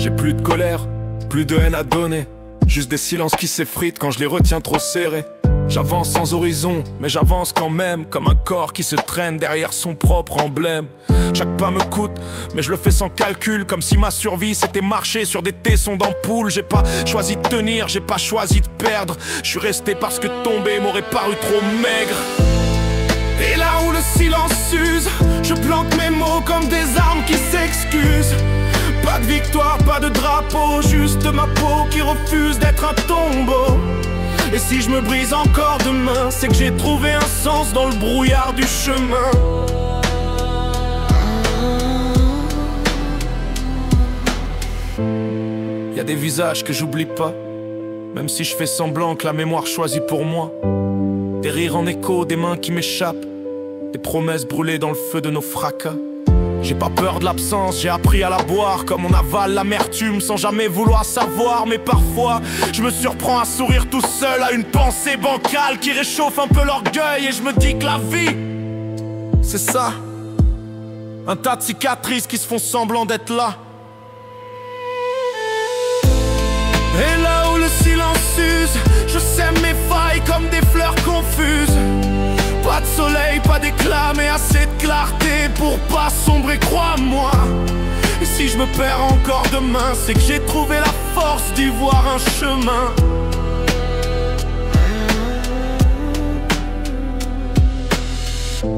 J'ai plus de colère, plus de haine à donner, juste des silences qui s'effritent quand je les retiens trop serrés. J'avance sans horizon, mais j'avance quand même, comme un corps qui se traîne derrière son propre emblème. Chaque pas me coûte, mais je le fais sans calcul, comme si ma survie c'était marcher sur des tessons d'ampoule. J'ai pas choisi de tenir, j'ai pas choisi de perdre. Je suis resté parce que tomber m'aurait paru trop maigre. Et là où le silence s'use, je plante mes mots comme des armes qui s'excusent. Pas de victoire, pas de drapeau, juste ma peau qui refuse d'être un tombeau. Et si je me brise encore demain, c'est que j'ai trouvé un sens dans le brouillard du chemin. Y a des visages que j'oublie pas, même si je fais semblant que la mémoire choisit pour moi. Des rires en écho, des mains qui m'échappent, des promesses brûlées dans le feu de nos fracas. J'ai pas peur de l'absence, j'ai appris à la boire comme on avale l'amertume sans jamais vouloir savoir. Mais parfois, je me surprends à sourire tout seul à une pensée bancale qui réchauffe un peu l'orgueil. Et je me dis que la vie, c'est ça, un tas de cicatrices qui se font semblant d'être là. Et là où le silence s'use, je sème mes failles comme des fleurs confuses. Pas de soleil, pas d'éclat, mais assez de clarté pour pas sombrer, crois-moi. Et si je me perds encore demain, c'est que j'ai trouvé la force d'y voir un chemin.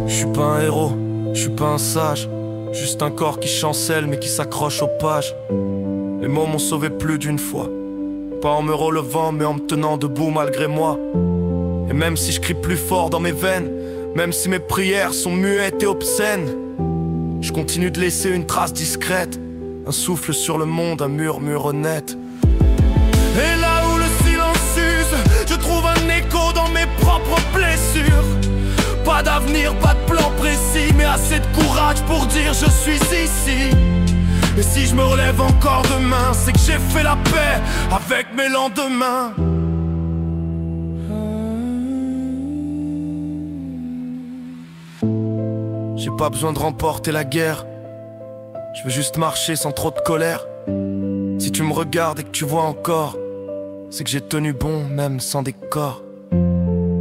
Je suis pas un héros, je suis pas un sage, juste un corps qui chancelle mais qui s'accroche aux pages. Les mots m'ont sauvé plus d'une fois, pas en me relevant mais en me tenant debout malgré moi. Et même si je crie plus fort dans mes veines, même si mes prières sont muettes et obscènes, je continue de laisser une trace discrète, un souffle sur le monde, un murmure honnête. Et là où le silence s'use, je trouve un écho dans mes propres blessures. Pas d'avenir, pas de plan précis, mais assez de courage pour dire je suis ici. Et si je me relève encore demain, c'est que j'ai fait la paix avec mes lendemains. J'ai pas besoin de remporter la guerre, je veux juste marcher sans trop de colère. Si tu me regardes et que tu vois encore, c'est que j'ai tenu bon même sans décor.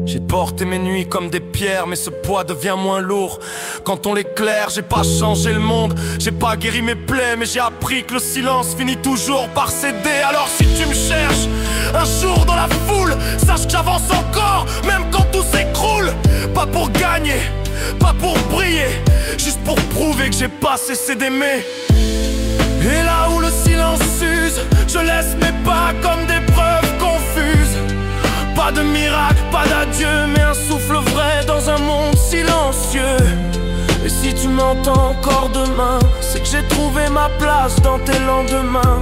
J'ai porté mes nuits comme des pierres, mais ce poids devient moins lourd quand on l'éclaire. J'ai pas changé le monde, j'ai pas guéri mes plaies, mais j'ai appris que le silence finit toujours par céder. Alors si tu me cherches un jour dans la foule, sache que j'avance encore, même quand tout s'écroule. Pas pour gagner, pas pour briller, juste pour prouver que j'ai pas cessé d'aimer. Et là où le silence s'use, je laisse mes pas comme des preuves confuses. Pas de miracle, pas d'adieu, mais un souffle vrai dans un monde silencieux. Et si tu m'entends encore demain, c'est que j'ai trouvé ma place dans tes lendemains.